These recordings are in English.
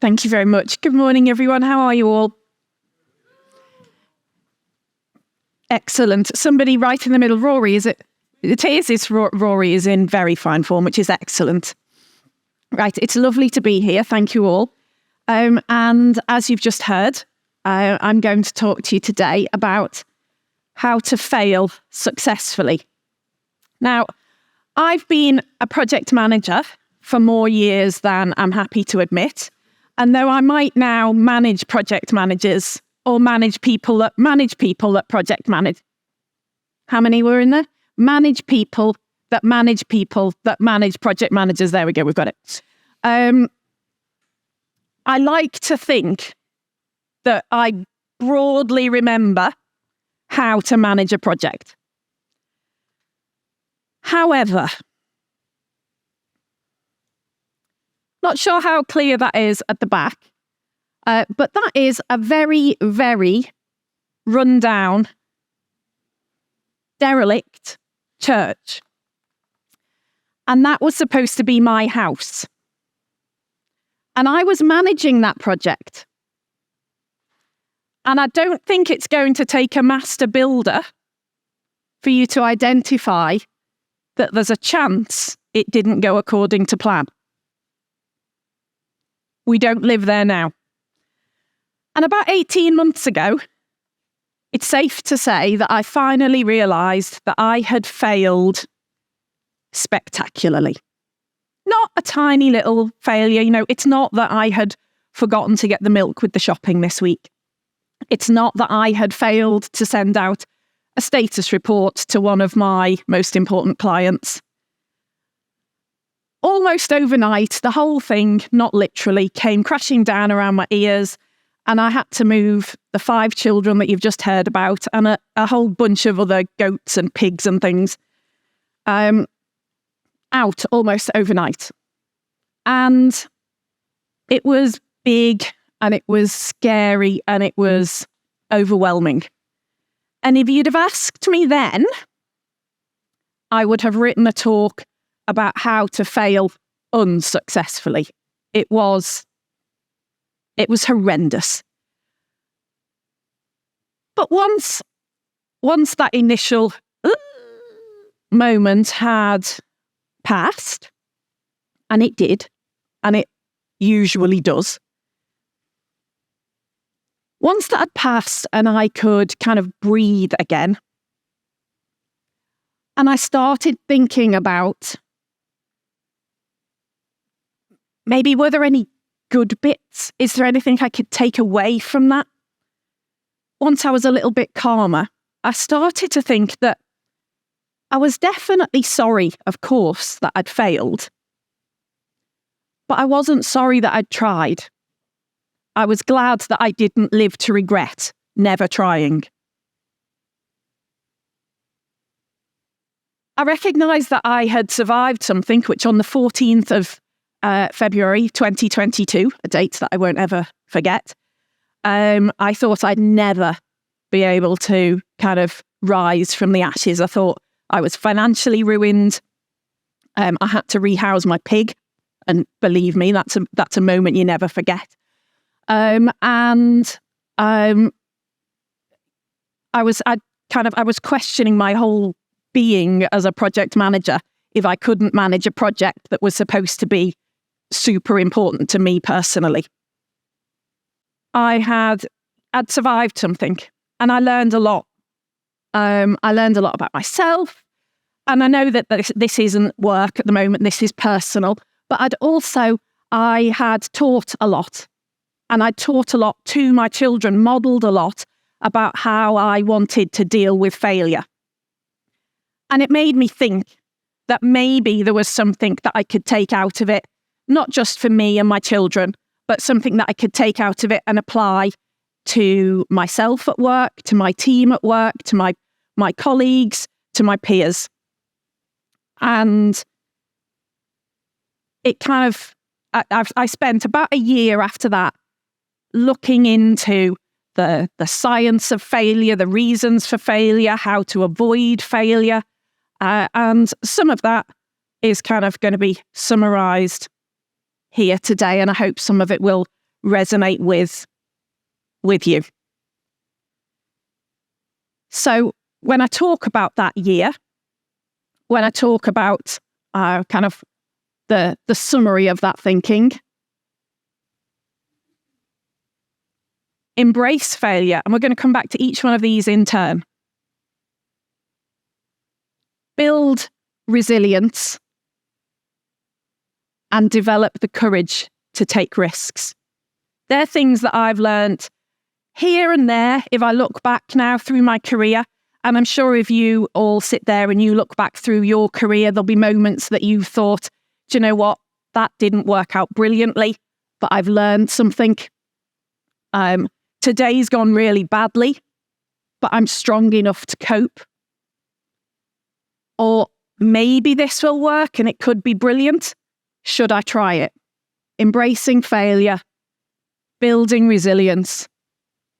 Thank you very much. Good morning, everyone. How are you all? Excellent. Somebody right in the middle. Rory, is it? It is. It's Rory is in very fine form, which is excellent. Right. It's lovely to be here. Thank you all. And as you've just heard, I'm going to talk to you today about how to fail successfully. Now, I've been a project manager for more years than I'm happy to admit. And though I might now manage project managers or manage people that project manage. How many were in there? Manage people that manage project managers. There we go. We've got it. I like to think that I broadly remember how to manage a project. However, not sure how clear that is at the back, but that is a very, very run-down, derelict church. And that was supposed to be my house. And I was managing that project. And I don't think it's going to take a master builder for you to identify that there's a chance it didn't go according to plan. We don't live there now. And about 18 months ago, it's safe to say that I finally realised that I had failed spectacularly. Not a tiny little failure. You know, it's not that I had forgotten to get the milk with the shopping this week. It's not that I had failed to send out a status report to one of my most important clients. Almost overnight, the whole thing, not literally, came crashing down around my ears, and I had to move the 5 children that you've just heard about and a whole bunch of other goats and pigs and things out almost overnight. And it was big, and it was scary, and it was overwhelming. And if you'd have asked me then, I would have written a talk about how to fail unsuccessfully. It was horrendous. But once that initial moment had passed, and it did, and it usually does, once that had passed and I could kind of breathe again, and I started thinking about maybe were there any good bits? Is there anything I could take away from that? Once I was a little bit calmer, I started to think that I was definitely sorry, of course, that I'd failed. But I wasn't sorry that I'd tried. I was glad that I didn't live to regret never trying. I recognised that I had survived something which on the 14th of February 2022, a date that I won't ever forget, I thought I'd never be able to kind of rise from the ashes. I thought I was financially ruined. I had to rehouse my pig, and believe me, that's a moment you never forget. I was questioning my whole being as a project manager if I couldn't manage a project that was supposed to be super important to me personally. I'd survived something, and I learned a lot. I learned a lot about myself, and I know that this isn't work at the moment, this is personal, but I had taught a lot, and I taught a lot to my children, modelled a lot about how I wanted to deal with failure. And it made me think that maybe there was something that I could take out of it, not just for me and my children, but something that I could take out of it and apply to myself at work, to my team at work, to my colleagues, to my peers. And it kind of, I spent about a year after that looking into the science of failure, the reasons for failure, how to avoid failure. And some of that is kind of going to be summarised here today, and I hope some of it will resonate with you. So when I talk about that year, when I talk about kind of the summary of that thinking, embrace failure. And we're going to come back to each one of these in turn. Build resilience and develop the courage to take risks. They're things that I've learned here and there if I look back now through my career. And I'm sure if you all sit there and you look back through your career, there'll be moments that you thought, do you know what, that didn't work out brilliantly, but I've learned something. Today's gone really badly, but I'm strong enough to cope. Or maybe this will work and it could be brilliant. Should I try it? Embracing failure, building resilience,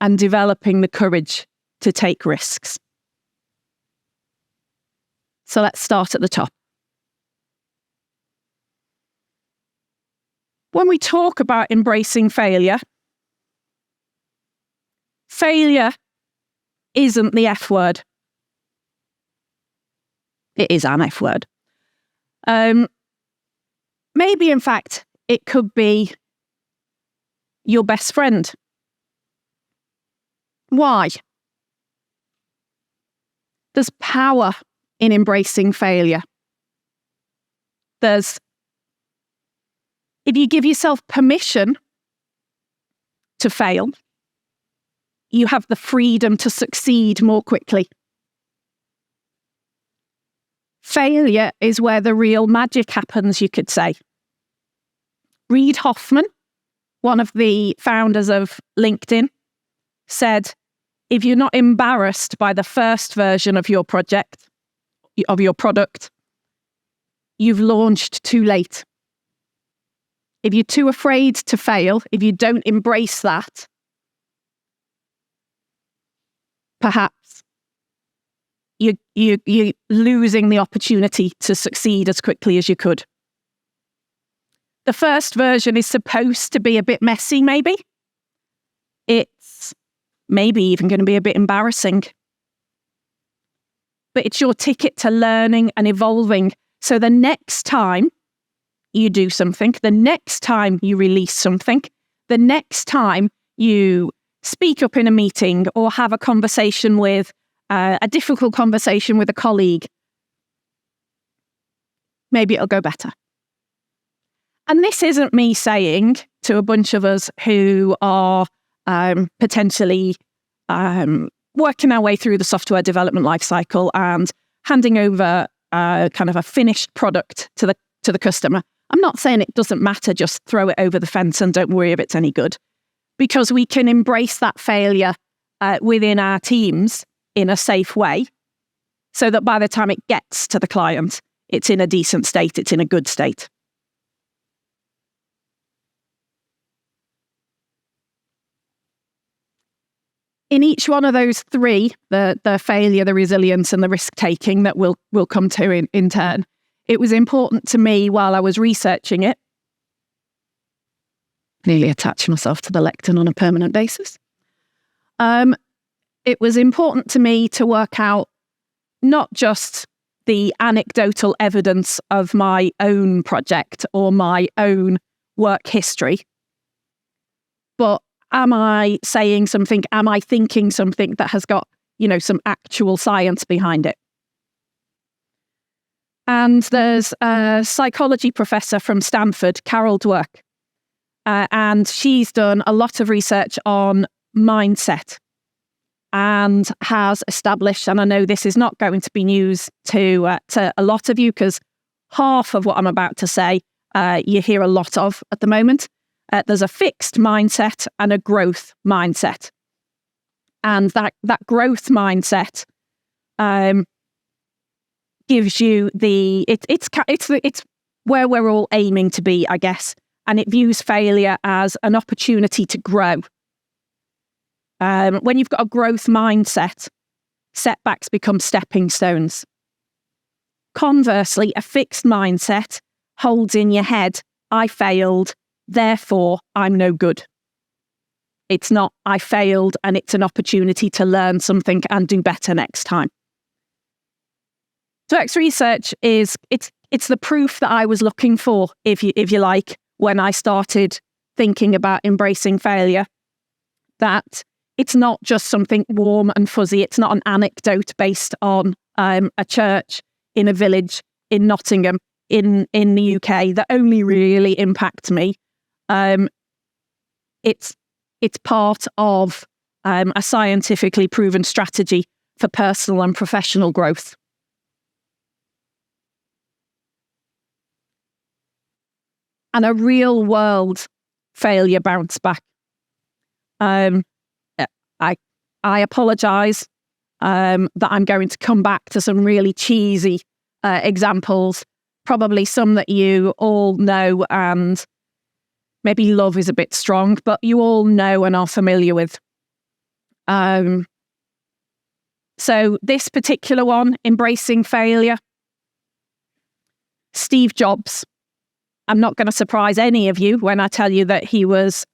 and developing the courage to take risks. So let's start at the top. When we talk about embracing failure, failure isn't the F word. It is an F word. Maybe, in fact, it could be your best friend. Why? There's power in embracing failure. If you give yourself permission to fail, you have the freedom to succeed more quickly. Failure is where the real magic happens, you could say. Reid Hoffman, one of the founders of LinkedIn, said, if you're not embarrassed by the first version of your project, of your product, you've launched too late. If you're too afraid to fail, if you don't embrace that, perhaps you're losing the opportunity to succeed as quickly as you could. The first version is supposed to be a bit messy, maybe. It's maybe even going to be a bit embarrassing. But it's your ticket to learning and evolving. So the next time you do something, the next time you release something, the next time you speak up in a meeting or have a conversation with a difficult conversation with a colleague, maybe it'll go better. And this isn't me saying to a bunch of us who are potentially working our way through the software development lifecycle and handing over kind of a finished product to the customer. I'm not saying it doesn't matter, just throw it over the fence and don't worry if it's any good. Because we can embrace that failure within our teams in a safe way so that by the time it gets to the client, it's in a decent state, it's in a good state. In each one of those three, the failure, the resilience, and the risk-taking that we'll come to in turn, it was important to me while I was researching it, nearly attaching myself to the lectern on a permanent basis. It was important to me to work out not just the anecdotal evidence of my own project or my own work history, but am I saying something, am I thinking something that has got, some actual science behind it? And there's a psychology professor from Stanford, Carol Dweck, and she's done a lot of research on mindset and has established, and I know this is not going to be news to a lot of you because half of what I'm about to say you hear a lot of at the moment. There's a fixed mindset and a growth mindset. And that growth mindset gives you it's where we're all aiming to be, I guess. And it views failure as an opportunity to grow. When you've got a growth mindset, setbacks become stepping stones. Conversely, a fixed mindset holds in your head, I failed, therefore I'm no good. It's not I failed and it's an opportunity to learn something and do better next time. So X research is it's the proof that I was looking for, if you like, when I started thinking about embracing failure, that it's not just something warm and fuzzy. It's not an anecdote based on a church in a village in Nottingham in the UK that only really impacts me. It's part of a scientifically proven strategy for personal and professional growth. And a real world failure bounce back. I apologise that I'm going to come back to some really cheesy examples, probably some that you all know and maybe love is a bit strong, but you all know and are familiar with. So this particular one, embracing failure, Steve Jobs. I'm not going to surprise any of you when I tell you that he was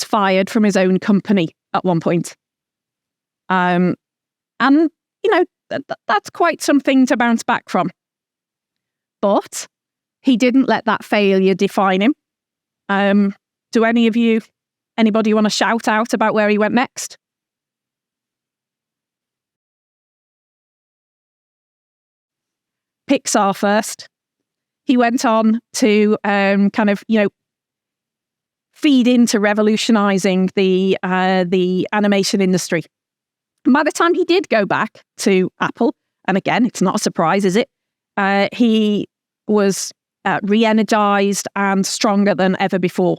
fired from his own company at one point. And, you know, that's quite something to bounce back from. But he didn't let that failure define him. Do anybody want to shout out about where he went next? Pixar first. He went on to feed into revolutionizing the animation industry. And by the time he did go back to Apple, and again, it's not a surprise, is it? He was re-energized and stronger than ever before.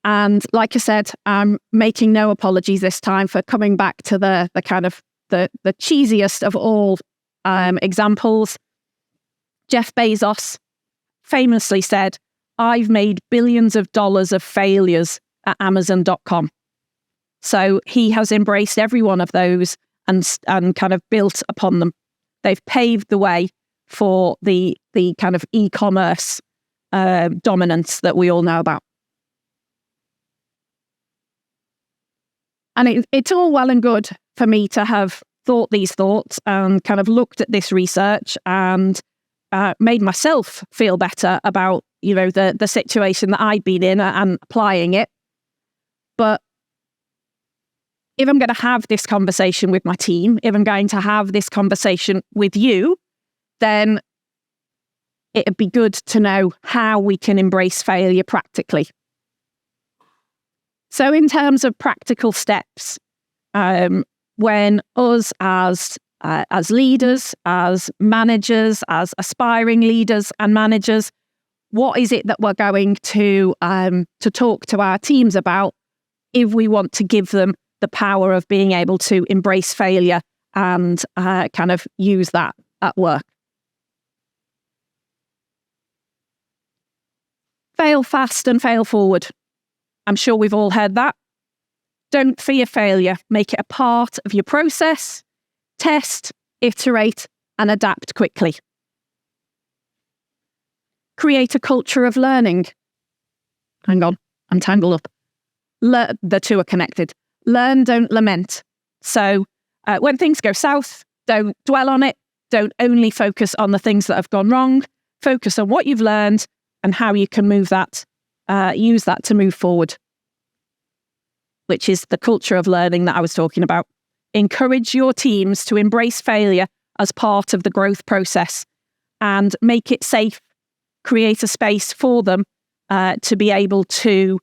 And like I said, I'm making no apologies this time for coming back to the cheesiest of all examples. Jeff Bezos famously said, "I've made billions of dollars of failures at Amazon.com." So he has embraced every one of those and kind of built upon them. They've paved the way for the kind of e-commerce dominance that we all know about. And it's all well and good for me to have thought these thoughts and kind of looked at this research and made myself feel better about, the situation that I'd been in and applying it. But if I'm going to have this conversation with my team, if I'm going to have this conversation with you, then it'd be good to know how we can embrace failure practically. So in terms of practical steps, when us as leaders, as managers, as aspiring leaders and managers, what is it that we're going to talk to our teams about if we want to give them the power of being able to embrace failure and kind of use that at work? Fail fast and fail forward. I'm sure we've all heard that. Don't fear failure. Make it a part of your process. Test, iterate, and adapt quickly. Create a culture of learning. Hang on, I'm tangled up. The two are connected. Learn, don't lament. So when things go south, don't dwell on it. Don't only focus on the things that have gone wrong. Focus on what you've learned and how you can use that to move forward, which is the culture of learning that I was talking about. Encourage your teams to embrace failure as part of the growth process and make it safe. Create a space for them to be able to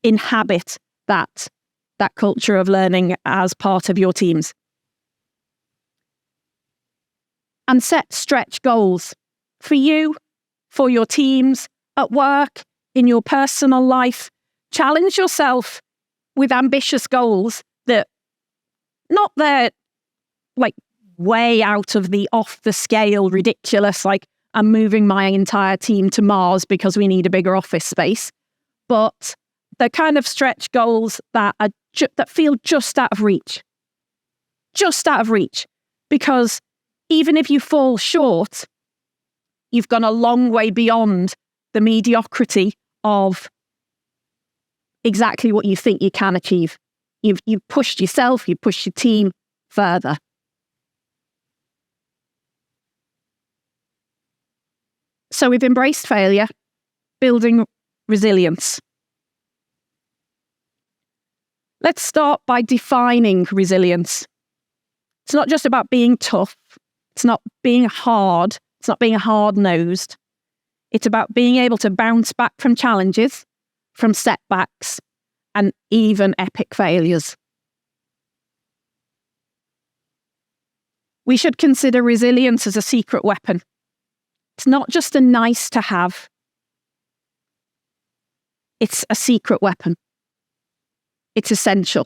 inhabit that culture of learning as part of your teams. And set stretch goals for you, for your teams, at work, in your personal life. Challenge yourself with ambitious goals that not they're like way out of the off the scale ridiculous, like I'm moving my entire team to Mars because we need a bigger office space, but the kind of stretch goals that are that feel just out of reach. Just out of reach. Because even if you fall short, you've gone a long way beyond the mediocrity of exactly what you think you can achieve. You've pushed yourself, you've pushed your team further. So we've embraced failure, building resilience. Let's start by defining resilience. It's not just about being tough. It's not being hard. It's not being hard-nosed. It's about being able to bounce back from challenges, from setbacks, and even epic failures. We should consider resilience as a secret weapon. It's not just a nice to have. It's a secret weapon. It's essential.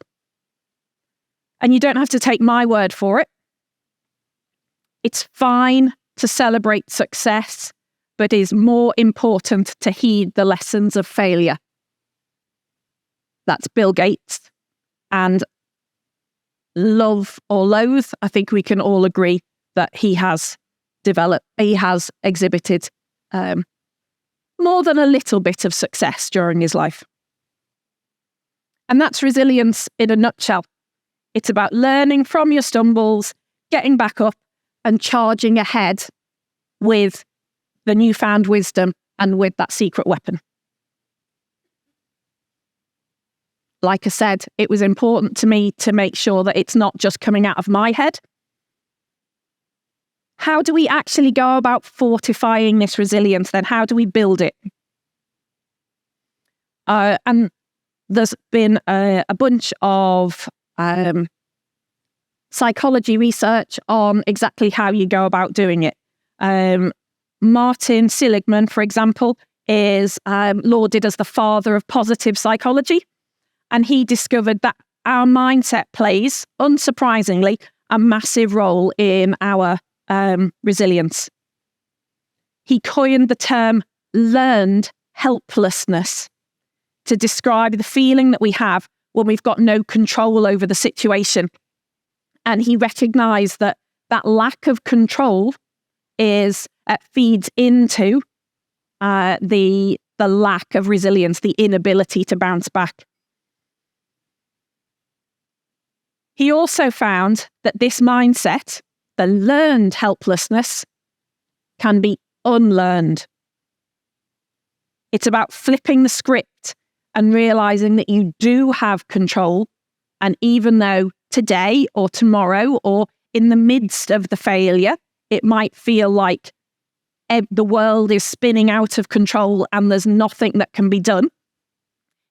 And you don't have to take my word for it. It's fine to celebrate success, but it is more important to heed the lessons of failure. That's Bill Gates. And love or loathe, I think we can all agree that he has exhibited more than a little bit of success during his life. And that's resilience in a nutshell. It's about learning from your stumbles, getting back up and charging ahead with the newfound wisdom and with that secret weapon. Like I said, it was important to me to make sure that it's not just coming out of my head. How do we actually go about fortifying this resilience then? How do we build it? And there's been a bunch of psychology research on exactly how you go about doing it. Martin Seligman, for example, is lauded as the father of positive psychology. And he discovered that our mindset plays, unsurprisingly, a massive role in our resilience. He coined the term learned helplessness to describe the feeling that we have when we've got no control over the situation. And he recognized that that lack of control feeds into the lack of resilience, the inability to bounce back. He also found that this mindset, the learned helplessness, can be unlearned. It's about flipping the script and realizing that you do have control. And even though today or tomorrow or in the midst of the failure, it might feel like the world is spinning out of control and there's nothing that can be done,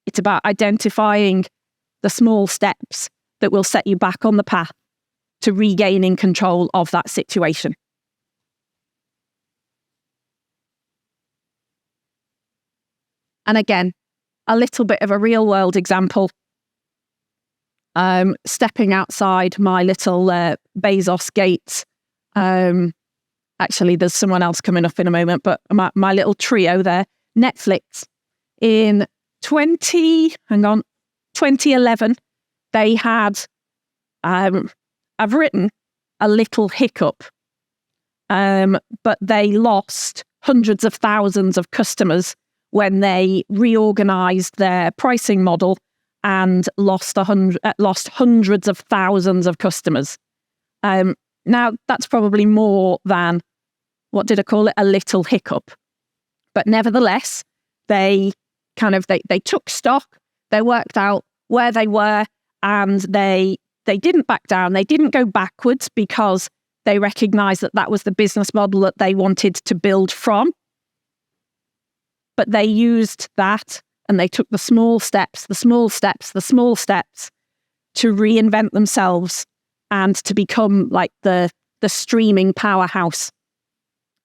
it's about identifying the small steps that will set you back on the path to regaining control of that situation. And again, a little bit of a real world example. Stepping outside my little Bezos gates. Actually, there's someone else coming up in a moment, but my little trio there, Netflix, in 2011, they had, I've written a little hiccup, but they lost hundreds of thousands of customers when they reorganized their pricing model and lost hundreds of thousands of customers. Now, that's probably more than, what did I call it? A little hiccup. But nevertheless, they took stock, they worked out where they were, and they didn't back down. They didn't go backwards because they recognized that that was the business model that they wanted to build from. But they used that and they took the small steps to reinvent themselves and to become like the streaming powerhouse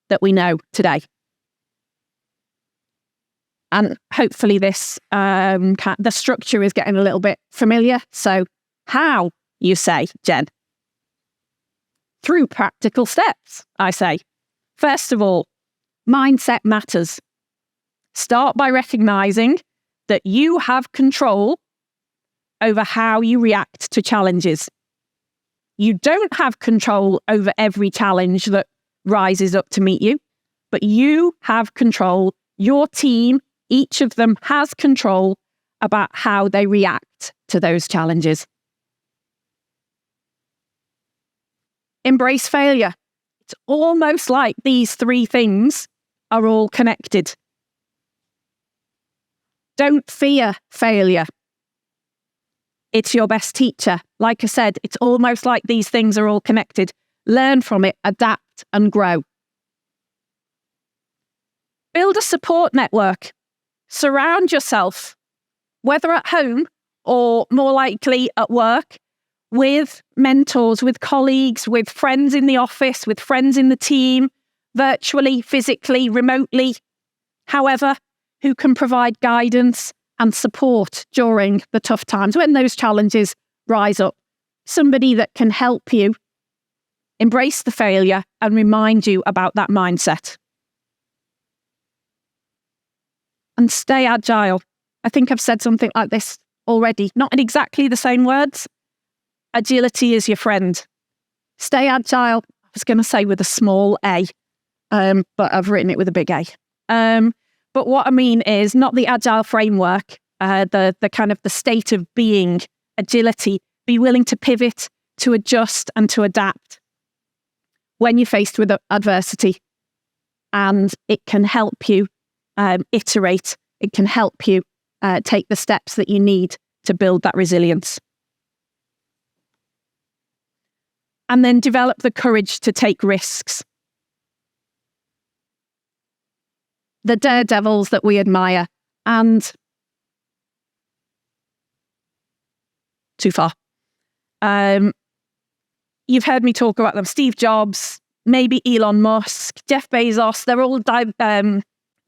that we know today. And hopefully this, the structure is getting a little bit familiar. So how, you say, Jen? Through practical steps, I say. First of all, mindset matters. Start by recognizing that you have control over how you react to challenges. You don't have control over every challenge that rises up to meet you, but you have control. Your team, each of them has control, about how they react to those challenges. Embrace failure. It's almost like these three things are all connected. Don't fear failure. It's your best teacher. Like I said, it's almost like these things are all connected. Learn from it, adapt, and grow. Build a support network. Surround yourself, whether at home or more likely at work, with mentors, with colleagues, with friends in the office, with friends in the team, virtually, physically, remotely, however, who can provide guidance and support during the tough times when those challenges rise up. Somebody that can help you embrace the failure and remind you about that mindset. And stay agile. I think I've said something like this already, not in exactly the same words. Agility is your friend. Stay agile. I was going to say with a small a, but I've written it with a big A. But what I mean is not the agile framework, the kind of the state of being, agility. Be willing to pivot, to adjust and to adapt when you're faced with adversity. And it can help you iterate. It can help you take the steps that you need to build that resilience. And then develop the courage to take risks. The daredevils that we admire, and too far. You've heard me talk about them. Steve Jobs, maybe Elon Musk, Jeff Bezos, they're all,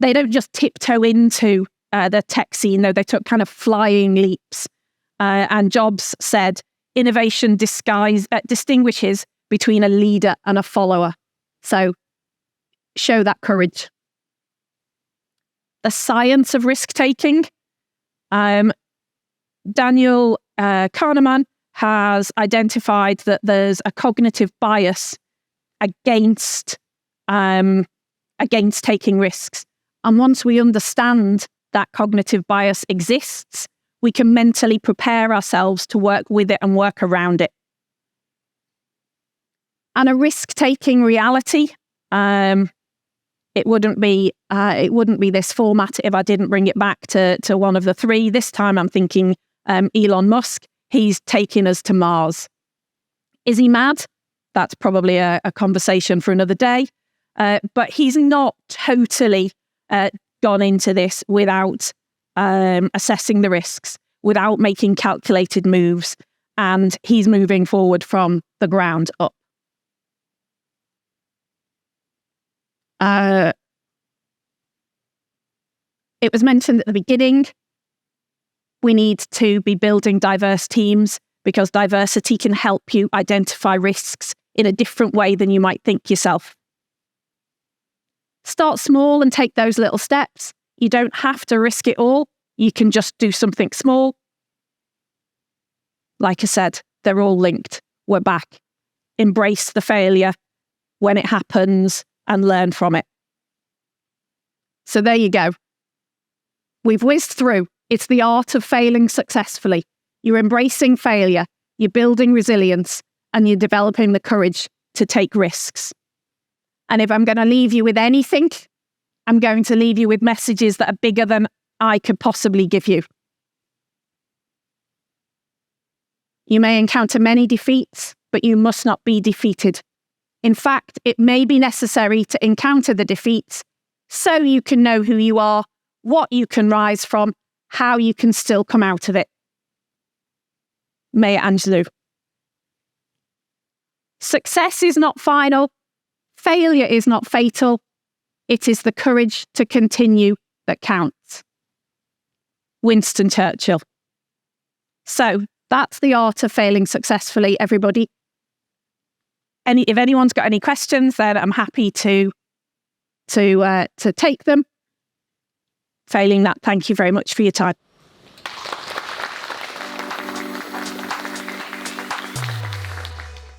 they don't just tiptoe into the tech scene, though. They took kind of flying leaps. And Jobs said, innovation distinguishes between a leader and a follower. So show that courage. The science of risk-taking. Daniel Kahneman has identified that there's a cognitive bias against taking risks. And once we understand that cognitive bias exists, we can mentally prepare ourselves to work with it and work around it. And a risk-taking reality, it wouldn't be this format if I didn't bring it back to one of the three. This time I'm thinking Elon Musk. He's taking us to Mars. Is he mad? That's probably a conversation for another day. But he's not totally gone into this without assessing the risks, without making calculated moves, and he's moving forward from the ground up. It was mentioned at the beginning, we need to be building diverse teams because diversity can help you identify risks in a different way than you might think yourself. Start small and take those little steps. You don't have to risk it all. You can just do something small. Like I said, they're all linked. We're back. Embrace the failure when it happens and learn from it. So there you go. We've whizzed through. It's the art of failing successfully. You're embracing failure, you're building resilience, and you're developing the courage to take risks. And if I'm going to leave you with anything, I'm going to leave you with messages that are bigger than I could possibly give you. You may encounter many defeats, but you must not be defeated. In fact, it may be necessary to encounter the defeats so you can know who you are, what you can rise from, how you can still come out of it. Maya Angelou. Success is not final. Failure is not fatal. It is the courage to continue that counts. Winston Churchill. So that's the art of failing successfully, everybody. If anyone's got any questions, then I'm happy to take them. Failing that, thank you very much for your time.